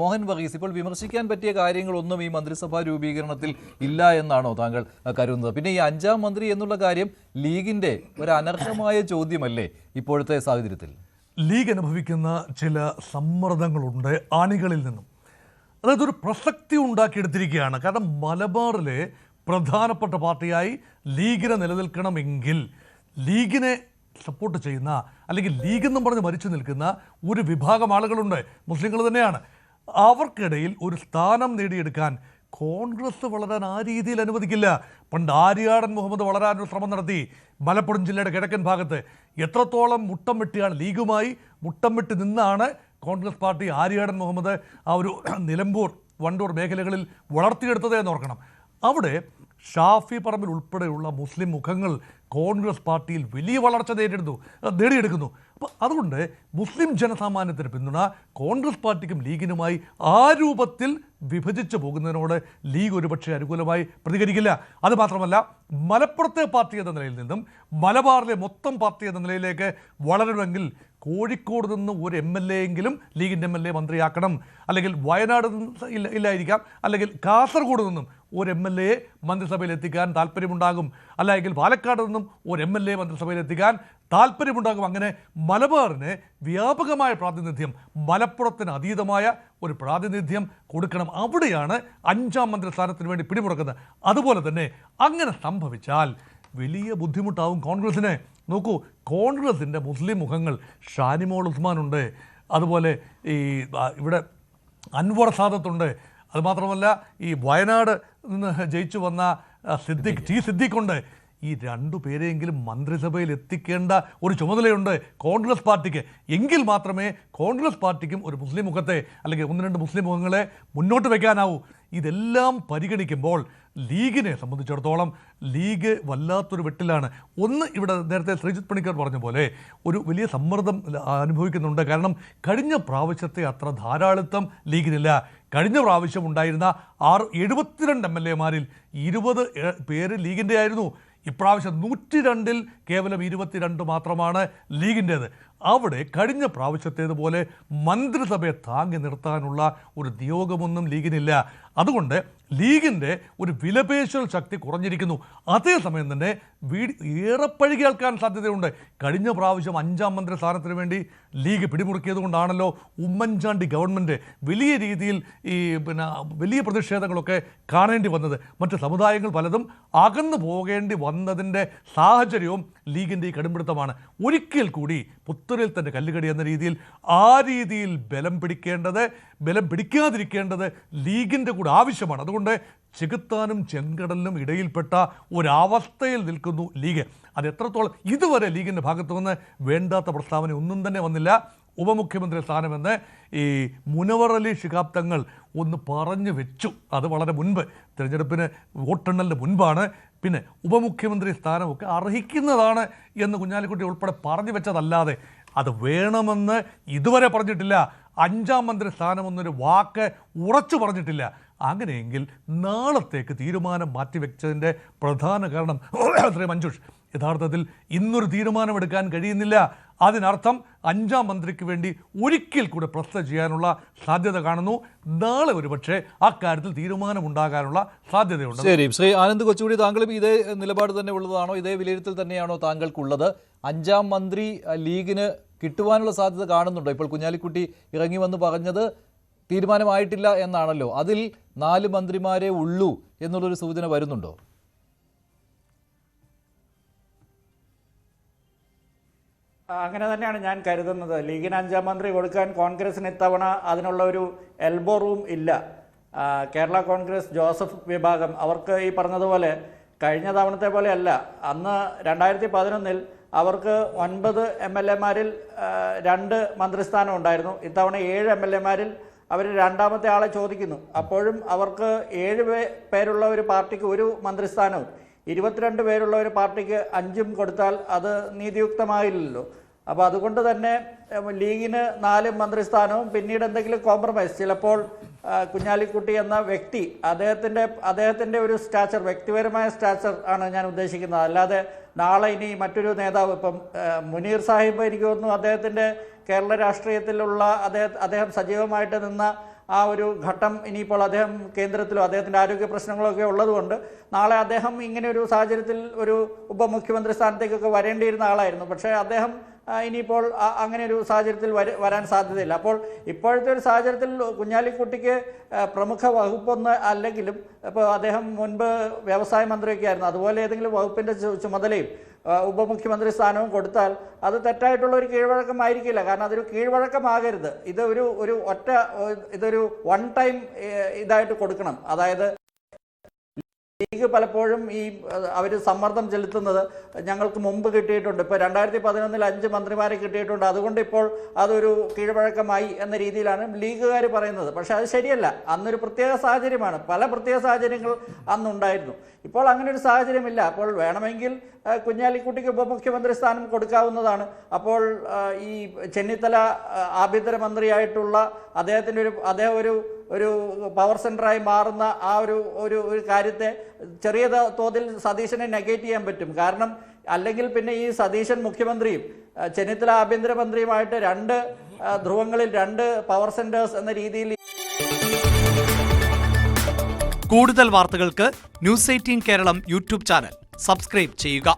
മോഹൻ വർഗീസ്, ഇപ്പോൾ വിമർശിക്കാൻ പറ്റിയ കാര്യങ്ങളൊന്നും ഈ മന്ത്രിസഭാ രൂപീകരണത്തിൽ ഇല്ല എന്നാണോ താങ്കൾ കരുതുന്നത്? പിന്നെ ഈ അഞ്ചാം മന്ത്രി എന്നുള്ള കാര്യം ലീഗിന്റെ ഒരു അനർഹമായ ചോദ്യമല്ലേ ഇപ്പോഴത്തെ സാഹചര്യത്തിൽ? ലീഗ് അനുഭവിക്കുന്ന ചില സമ്മർദ്ദങ്ങളുണ്ട് ആണികളിൽ നിന്നും. അതായത് ഒരു പ്രസക്തി ഉണ്ടാക്കിയെടുത്തിരിക്കുകയാണ്. കാരണം മലബാറിലെ പ്രധാനപ്പെട്ട പാർട്ടിയായി ലീഗിനെ നിലനിൽക്കണമെങ്കിൽ ലീഗിനെ സപ്പോർട്ട് ചെയ്യുന്ന അല്ലെങ്കിൽ ലീഗ് എന്നും പറഞ്ഞ് മരിച്ചു നിൽക്കുന്ന ഒരു വിഭാഗം ആളുകളുണ്ട്, മുസ്ലിങ്ങൾ തന്നെയാണ്. അവർക്കിടയിൽ ഒരു സ്ഥാനം നേടിയെടുക്കാൻ കോൺഗ്രസ് വളരാൻ ആ രീതിയിൽ അനുവദിക്കില്ല. പണ്ട് ആര്യാടൻ മുഹമ്മദ് വളരാനൊരു ശ്രമം നടത്തി മലപ്പുറം ജില്ലയുടെ കിഴക്കൻ ഭാഗത്ത്. എത്രത്തോളം മുട്ടം വെട്ടിയാണ് ലീഗുമായി മുട്ടം വെട്ടി നിന്നാണ് കോൺഗ്രസ് പാർട്ടി ആര്യാടൻ മുഹമ്മദ് ആ ഒരു നിലമ്പൂർ വണ്ടൂർ മേഖലകളിൽ വളർത്തിയെടുത്തത് എന്നോർക്കണം. അവിടെ ഷാഫി പറമ്പിൽ ഉൾപ്പെടെയുള്ള മുസ്ലിം മുഖങ്ങൾ കോൺഗ്രസ് പാർട്ടിയിൽ വലിയ വളർച്ച നേടിയെടുക്കുന്നു. അപ്പോൾ അതുകൊണ്ട് മുസ്ലിം ജനസാമാന്യത്തിന് പിന്തുണ കോൺഗ്രസ് പാർട്ടിക്കും ലീഗിനുമായി ആ രൂപത്തിൽ വിഭജിച്ചു പോകുന്നതിനോട് ലീഗ് ഒരുപക്ഷെ അനുകൂലമായി പ്രതികരിക്കില്ല. അതുമാത്രമല്ല, മലപ്പുറത്തെ പാർട്ടി എന്ന നിലയിൽ നിന്നും മലബാറിലെ മൊത്തം പാർട്ടി എന്ന നിലയിലേക്ക് വളരണമെങ്കിൽ കോഴിക്കോട് നിന്ന് ഒരു MLA എങ്കിലും ലീഗിൻ്റെ MLA മന്ത്രിയാക്കണം. അല്ലെങ്കിൽ വയനാട് ഇല്ലായിരിക്കാം, അല്ലെങ്കിൽ കാസർഗോഡ് നിന്നും ഒരു MLA മന്ത്രിസഭയിൽ എത്തിക്കാൻ താല്പര്യമുണ്ടാകും. അല്ലെങ്കിൽ പാലക്കാട് നിന്നും ഒരു MLA മന്ത്രിസഭയിൽ എത്തിക്കാൻ താല്പര്യമുണ്ടാകും. അങ്ങനെ മലബാറിന് വ്യാപകമായ പ്രാതിനിധ്യം, മലപ്പുറത്തിന് അതീതമായ ഒരു പ്രാതിനിധ്യം കൊടുക്കണം. അവിടെയാണ് അഞ്ചാം മന്ത്രി സ്ഥാനത്തിന് വേണ്ടി പിടിമുറക്കുന്നത്. അതുപോലെ തന്നെ അങ്ങനെ സംഭവിച്ചാൽ വലിയ ബുദ്ധിമുട്ടാവും കോൺഗ്രസിന്. നോക്കൂ, കോൺഗ്രസിൻ്റെ മുസ്ലിം മുഖങ്ങൾ ഷാനിമോൾ ഉസ്മാനുണ്ട്, അതുപോലെ ഇവിടെ അൻവർ സാദത്തുണ്ട്, അതുമാത്രമല്ല ഈ വയനാട് നിന്ന് ജയിച്ചു വന്ന സിദ്ദിഖുണ്ട്. ഈ രണ്ടു പേരെയെങ്കിലും മന്ത്രിസഭയിൽ എത്തിക്കേണ്ട ഒരു ചുമതലയുണ്ട് കോൺഗ്രസ് പാർട്ടിക്ക്. എങ്കിൽ മാത്രമേ കോൺഗ്രസ് പാർട്ടിക്കും ഒരു മുസ്ലിം മുഖത്തെ അല്ലെങ്കിൽ ഒന്ന് രണ്ട് മുസ്ലിം മുഖങ്ങളെ മുന്നോട്ട് വയ്ക്കാനാവൂ. ഇതെല്ലാം പരിഗണിക്കുമ്പോൾ ലീഗിനെ സംബന്ധിച്ചിടത്തോളം ലീഗ് വല്ലാത്തൊരു വെട്ടിലാണ്. ഒന്ന്, ഇവിടെ നേരത്തെ ശ്രീജിത്ത് പണിക്കർ പറഞ്ഞ പോലെ ഒരു വലിയ സമ്മർദ്ദം അനുഭവിക്കുന്നുണ്ട്. കാരണം കഴിഞ്ഞ പ്രാവശ്യത്തെ അത്ര ധാരാളിത്തം ലീഗിനില്ല. കഴിഞ്ഞ പ്രാവശ്യം ഉണ്ടായിരുന്ന 72 MLA-മാരിൽ 20 പേര് ലീഗിൻ്റെ ആയിരുന്നു. ഇപ്രാവശ്യം 102-ൽ കേവലം 22 മാത്രമാണ് ലീഗിൻ്റേത്. അവിടെ കഴിഞ്ഞ പ്രാവശ്യത്തേതുപോലെ മന്ത്രിസഭയെ താങ്ങി നിർത്താനുള്ള ഒരു നിയോഗമൊന്നും ലീഗിനില്ല. അതുകൊണ്ട് ലീഗിൻ്റെ ഒരു വിലപേശൽ ശക്തി കുറഞ്ഞിരിക്കുന്നു. അതേസമയം തന്നെ ഏറെ പഴകി കേൾക്കാൻ സാധ്യതയുണ്ട്. കഴിഞ്ഞ പ്രാവശ്യം അഞ്ചാം മന്ത്രി സ്ഥാനത്തിന് വേണ്ടി ലീഗ് പിടിമുറുക്കിയത് കൊണ്ടാണല്ലോ ഉമ്മൻചാണ്ടി ഗവൺമെൻറ് വലിയ രീതിയിൽ വലിയ പ്രതിഷേധങ്ങളൊക്കെ കാണേണ്ടി വന്നത്. മറ്റ് സമുദായങ്ങൾ പലതും അകന്നു പോകേണ്ടി വന്നതിൻ്റെ സാഹചര്യവും ലീഗിൻ്റെ ഈ കടുംപിടുത്തമാണ്. ഒരിക്കൽ കൂടി പുത്തൂരിൽ തന്നെ കല്ലുകടി എന്ന രീതിയിൽ ആ രീതിയിൽ ബലം പിടിക്കാതിരിക്കേണ്ടത് ലീഗിൻ്റെ കൂടെ ആവശ്യമാണ്. അതുകൊണ്ട് ചെകുത്താനും ചെങ്കടലിനും ഇടയിൽപ്പെട്ട ഒരവസ്ഥയിൽ നിൽക്കുന്നു ലീഗ്. അത് എത്രത്തോളം ഇതുവരെ ലീഗിൻ്റെ ഭാഗത്തു നിന്ന് വേണ്ടാത്ത പ്രസ്താവന ഒന്നും തന്നെ വന്നില്ല. ഉപമുഖ്യമന്ത്രി സ്ഥാനമെന്ന് ഈ മുനവർ അലി ശിഹാബ് തങ്ങൾ ഒന്ന് പറഞ്ഞു വെച്ചു. അത് വളരെ മുൻപ്, തിരഞ്ഞെടുപ്പിന് വോട്ടെണ്ണലിന് മുൻപാണ്. പിന്നെ ഉപമുഖ്യമന്ത്രി സ്ഥാനമൊക്കെ അർഹിക്കുന്നതാണ് എന്ന് കുഞ്ഞാലിക്കുട്ടി ഉൾപ്പെടെ പറഞ്ഞു വെച്ചതല്ലാതെ അത് വേണമെന്ന് ഇതുവരെ പറഞ്ഞിട്ടില്ല. അഞ്ചാം മന്ത്രി സ്ഥാനമെന്നൊരു വാക്ക് ഉറച്ചു പറഞ്ഞിട്ടില്ല. അങ്ങനെയെങ്കിൽ നാളത്തേക്ക് തീരുമാനം മാറ്റിവെച്ചതിൻ്റെ പ്രധാന കാരണം ശ്രീ മഞ്ജുഷ്, യഥാർത്ഥത്തിൽ ഇന്നൊരു തീരുമാനമെടുക്കാൻ കഴിയുന്നില്ല. അതിനർത്ഥം അഞ്ചാം മന്ത്രിക്ക് വേണ്ടി ഒരിക്കൽ കൂടെ പ്രസ് ചെയ്യാനുള്ള സാധ്യത കാണുന്നു. നാളെ ഒരുപക്ഷെ അക്കാര്യത്തിൽ തീരുമാനമുണ്ടാകാനുള്ള സാധ്യതയുണ്ട്. ശരി, ശ്രീ ആനന്ദ് കൊച്ചുകൂടി, താങ്കളും ഇതേ നിലപാട് തന്നെ ഉള്ളതാണോ? ഇതേ വിലയിരുത്തൽ തന്നെയാണോ താങ്കൾക്കുള്ളത്? അഞ്ചാം മന്ത്രി ലീഗിന് കിട്ടുവാനുള്ള സാധ്യത കാണുന്നുണ്ടോ? ഇപ്പോൾ കുഞ്ഞാലിക്കുട്ടി ഇറങ്ങി വന്ന് പറഞ്ഞത് തീരുമാനമായിട്ടില്ല എന്നാണല്ലോ. അതിൽ 4 മന്ത്രിമാരേ ഉള്ളൂ എന്നുള്ളൊരു സൂചന വരുന്നുണ്ടോ? അങ്ങനെ തന്നെയാണ് ഞാൻ കരുതുന്നത്. ലീഗിന് 5-ാം മന്ത്രി കൊടുക്കാൻ കോൺഗ്രസിന് ഇത്തവണ അതിനുള്ള ഒരു എൽബോ റൂം ഇല്ല. കേരള കോൺഗ്രസ് ജോസഫ് വിഭാഗം അവർക്ക് ഈ പറഞ്ഞതുപോലെ കഴിഞ്ഞ തവണത്തെ പോലെയല്ല. അന്ന് 2011-ൽ അവർക്ക് 9 MLA-മാരിൽ 2 മന്ത്രിസ്ഥാനം ഉണ്ടായിരുന്നു. ഇത്തവണ 7 MLA-മാരിൽ അവർ രണ്ടാമത്തെ ആളെ ചോദിക്കുന്നു. അപ്പോഴും അവർക്ക് 7 പേരുള്ള ഒരു പാർട്ടിക്ക് 1 മന്ത്രിസ്ഥാനവും 22 പേരുള്ള ഒരു പാർട്ടിക്ക് 5 കൊടുത്താൽ അത് നീതിയുക്തമായില്ലല്ലോ. അപ്പോൾ അതുകൊണ്ട് തന്നെ ലീഗിന് 4 മന്ത്രിസ്ഥാനവും പിന്നീട് എന്തെങ്കിലും കോംപ്രമൈസ്, ചിലപ്പോൾ കുഞ്ഞാലിക്കുട്ടി എന്ന വ്യക്തി അദ്ദേഹത്തിൻ്റെ ഒരു സ്റ്റാച്ചർ, വ്യക്തിപരമായ സ്റ്റാച്ചർ ആണ് ഞാൻ ഉദ്ദേശിക്കുന്നത്. അല്ലാതെ നാളെ ഇനി മറ്റൊരു നേതാവ്, ഇപ്പം മുനീർ സാഹിബ്, എനിക്ക് തോന്നുന്നു അദ്ദേഹത്തിൻ്റെ കേരള രാഷ്ട്രീയത്തിലുള്ള അദ്ദേഹം സജീവമായിട്ട് നിന്ന ആ ഒരു ഘട്ടം ഇനിയിപ്പോൾ അദ്ദേഹം കേന്ദ്രത്തിലോ അദ്ദേഹത്തിൻ്റെ ആരോഗ്യ പ്രശ്നങ്ങളൊക്കെ ഉള്ളതുകൊണ്ട് നാളെ അദ്ദേഹം ഇങ്ങനെ ഒരു സാഹചര്യത്തിൽ ഒരു ഉപമുഖ്യമന്ത്രി സ്ഥാനത്തേക്കൊക്കെ വരേണ്ടിയിരുന്ന ആളായിരുന്നു. പക്ഷേ അദ്ദേഹം ഇനിയിപ്പോൾ അങ്ങനെ ഒരു സാഹചര്യത്തിൽ വരാൻ സാധ്യതയില്ല. അപ്പോൾ ഇപ്പോഴത്തെ ഒരു സാഹചര്യത്തിൽ കുഞ്ഞാലിക്കുട്ടിക്ക് പ്രമുഖ വകുപ്പൊന്നും അല്ലെങ്കിലും ഇപ്പോൾ അദ്ദേഹം മുൻപ് വ്യവസായ മന്ത്രിയൊക്കെ ആയിരുന്നു, അതുപോലെ ഏതെങ്കിലും വകുപ്പിൻ്റെ ചുമതലയും ഉപമുഖ്യമന്ത്രി സ്ഥാനവും കൊടുത്താൽ അത് തെറ്റായിട്ടുള്ള ഒരു കീഴ്വഴക്കമായിരിക്കില്ല. കാരണം അതൊരു കീഴ്വഴക്കമാകരുത്. ഇതൊരു വൺ ടൈം ഇതായിട്ട് കൊടുക്കണം. അതായത് ലീഗ് പലപ്പോഴും അവർ സമ്മർദ്ദം ചെലുത്തുന്നത് ഞങ്ങൾക്ക് മുമ്പ് കിട്ടിയിട്ടുണ്ട്. ഇപ്പോൾ 2011 5 മന്ത്രിമാരെ കിട്ടിയിട്ടുണ്ട്, അതുകൊണ്ട് ഇപ്പോൾ അതൊരു കീഴ്വഴക്കമായി എന്ന രീതിയിലാണ് ലീഗുകാർ പറയുന്നത്. പക്ഷെ അത് ശരിയല്ല. അന്നൊരു പ്രത്യേക സാഹചര്യമാണ്, പല പ്രത്യേക സാഹചര്യങ്ങൾ അന്നുണ്ടായിരുന്നു. ഇപ്പോൾ അങ്ങനെ ഒരു സാഹചര്യമില്ല. അപ്പോൾ വേണമെങ്കിൽ കുഞ്ഞാലിക്കുട്ടിക്ക് ഉപമുഖ്യമന്ത്രി സ്ഥാനം കൊടുക്കാവുന്നതാണ്. അപ്പോൾ ഈ ചെന്നിത്തല ആഭ്യന്തരമന്ത്രിയായിട്ടുള്ള അദ്ദേഹം ഒരു പവർ സെൻ്ററായി മാറുന്ന ആ ഒരു കാര്യത്തെ ചെറിയ തോതിൽ സതീശനെ നെഗേറ്റ് ചെയ്യാൻ പറ്റും. കാരണം അല്ലെങ്കിൽ പിന്നെ ഈ സതീശൻ മുഖ്യമന്ത്രിയും ചെന്നിത്തല ആഭ്യന്തരമന്ത്രിയുമായിട്ട് 2 ധ്രുവങ്ങളിൽ 2 പവർ സെന്റേഴ്സ് എന്ന രീതിയിൽ. കൂടുതൽ വാർത്തകൾക്ക് News 18 Keralam YouTube channel subscribe ചെയ്യുക.